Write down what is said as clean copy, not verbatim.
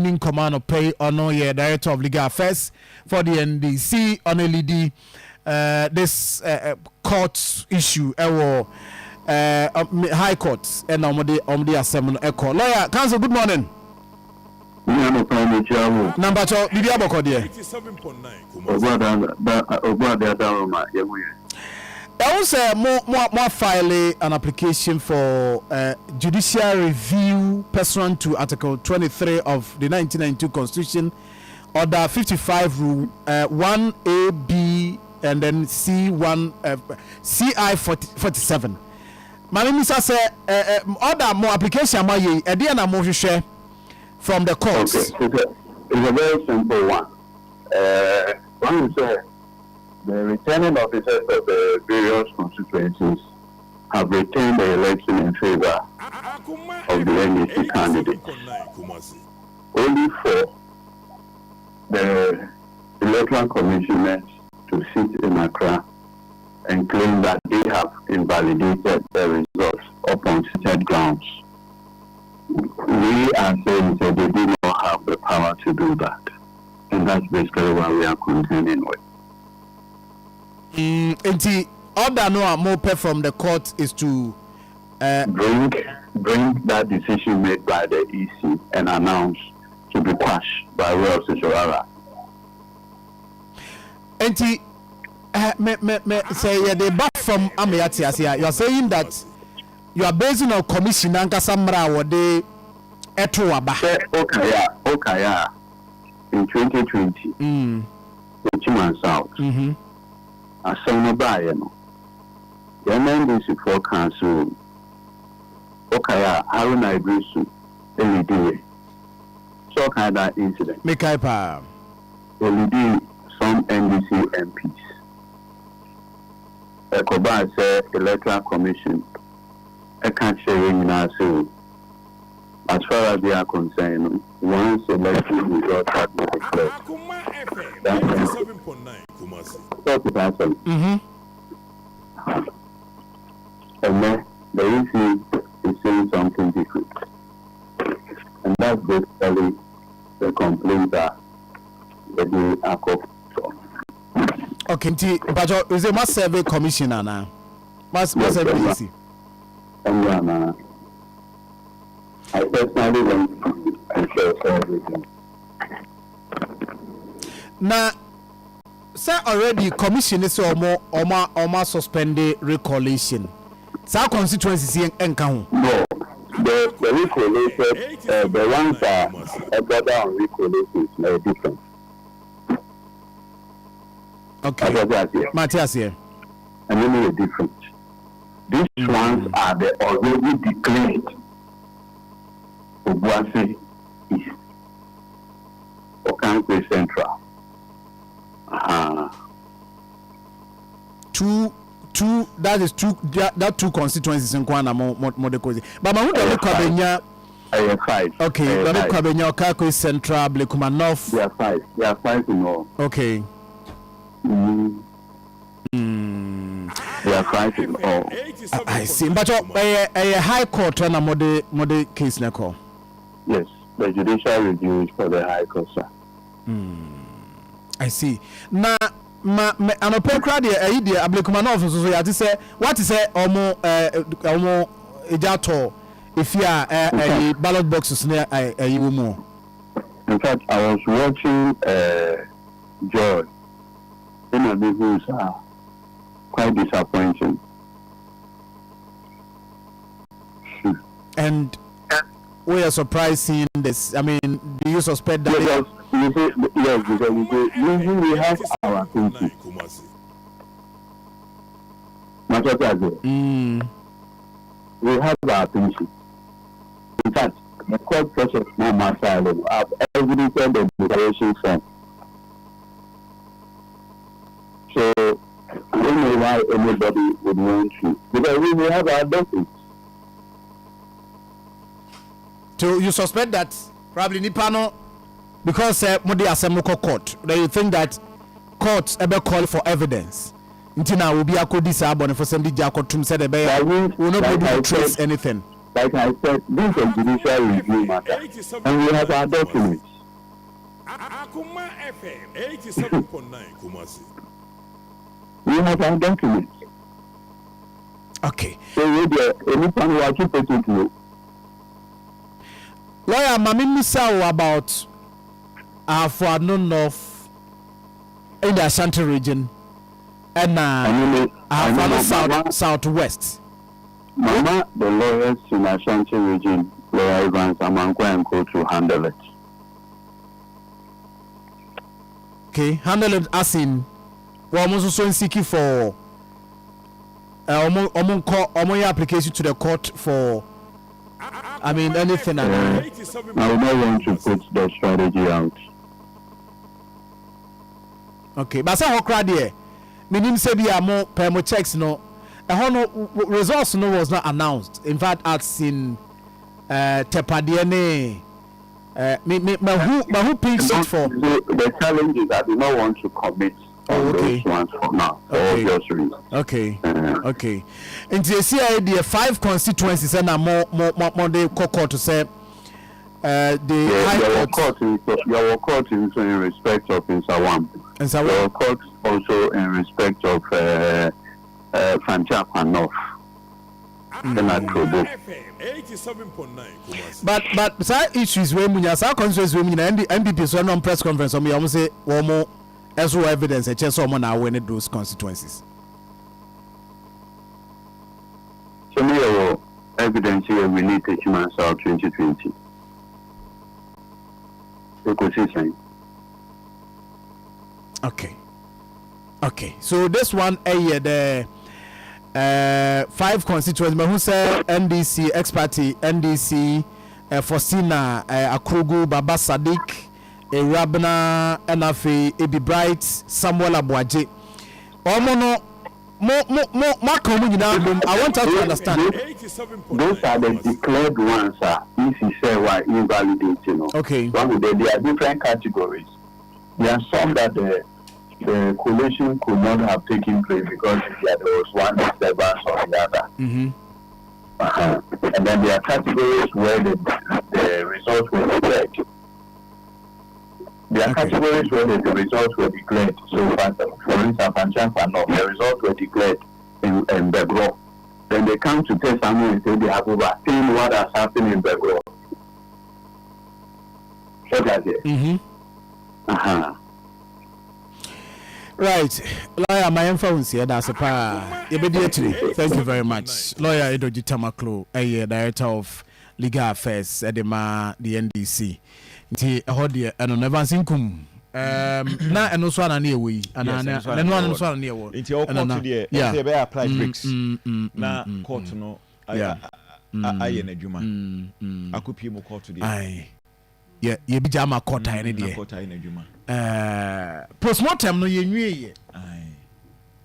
Edinin Command Pay Ono ye Director of Legal Affairs for the NDC on LED this court issue High Court and Omdi Assembly Echo. Lawyer, Counsel, good morning. Number 2, Bibi Aboko dear. 87.9. There was more file an application for judicial review pursuant to Article 23 of the 1992 Constitution, Order 55 Rule 1A, and then C1 CI 47. My name is order more application from the courts. Okay. It's a very simple one. One is the returning officers of the various constituencies have retained the election in favor of the NDC candidates. Only for the electoral commissioners to sit in Accra and claim that they have invalidated the results upon stated grounds. We are saying that they do not have the power to do that. And that's basically what we are contending with. The order no more from the court is to bring that decision made by the EC and announce to be quashed by way of Sishorara. And say they back from Amiatiasia. You are saying that you are basing on commission and Kasamra or they etuaba. Okay, in 2020, the Chiman South, a summer by the NDC for council, Okaya, Haruna Idrisu, LED. So kind of incident. Mekaipa. LED, some NDC MPs. Akoma said electoral commission. I can't share in our so as far as they are concerned, once election results have been declared, that's 87.9. And then the EC is saying something different. And that's basically the complaint that the Akoma. Okay, but is a mass survey commissioner now? Mass survey EC. I personally want to ensure everything. Now, sir, already commission is almost suspended recollation. Sir, constituency and count. No, the recollation, the ones that are better on recollation is different. Okay, Matthias here. And then they're different. These ones are the already declared Obuasi East, Okankwe Central. That two constituencies in Kwana Modekozi. But my Kwabenya. Five. Okay, but Kwabenya, Okankwe Central, Blekuma North. They are five in all. Okay. They are fighting all. I see. But a high court on a mode case now. Yes, the judicial review is for the high court, sir. I see. Now, I'm a pair crowd here. I believe command officer. So you say what is almost ejato if you are a ballot boxes near a more. In fact, I was watching Joy. Interviews are quite disappointing. And we are surprised seeing this. I mean, do you suspect that? Yes, because usually we have our thinking. We have our thinking. In fact, the court process now master have evidenced the declaration form. So I don't know why anybody would want to, because we have our documents. So you suspect that probably Nipano, because Modi Asemoko court, that you think that courts ever call for evidence. Until now, will be a code disabon for somebody Jacob said a bear will not be able to trace anything. Like I said, this is a judicial review matter, and we have our documents. Akoma FM 87.9 Kumasi. We have our documents. Okay. So anytime we are keeping it to Lawyer Mami Misao about for no north in the Ashanti region and southwest. Mama, the lawyers in Ashanti region, Lawyer Evans Amanko and Co to handle it. Okay, handle it as in we're also so seeking for application to the court for anything. I would not want to put the strategy out. Okay, but say how crowd here. Meaning say be more permo checks no. Results no was not announced. In fact, as in Tepadiene who picks it for the challenge is I do not want to commit those ones for now. Obvious reasons. Okay. Okay. And the CID 5 constituencies and more they court to say your court is in respect of Insawam. And so your court also in respect of Fanchapa North. But side issues where munya sa conference where munya MPP so no press conference o me am say wo mo eso evidence e che so mo na win those constituencies. So me evidence here we need to human South 2020. Okay. So this one the 5 constituencies who say NDC expertise NDC Fosina Akrugu Baba Sadiq Rabna Enafe Ebi Bright Samuel Abuaje Omono I want us to understand those are the declared ones if you say why invalidate okay there are different categories. There are some that the collation could not have taken place because there was one disturbance or the other. And then there are categories where the results were declared. There are categories where the results were declared. So, for instance, the results were declared in Begro. Then they come to test someone and say they have overseen what has happened in Begro. So that's it. Right. Lawyer, my info is here. That's a pa. Thank you very much. Lawyer Edudzi Tamakloe, Director of Legal Affairs at the NDC. Nti ehode eno never sinkum na eno so ana na ewe ana na eno so ana na ewe nti o court there say be apply bricks na court no aye na adwuma akopie mu court there ai ye bi jama court aye ne there court aye na adwuma postmortem no ye nwie ye ai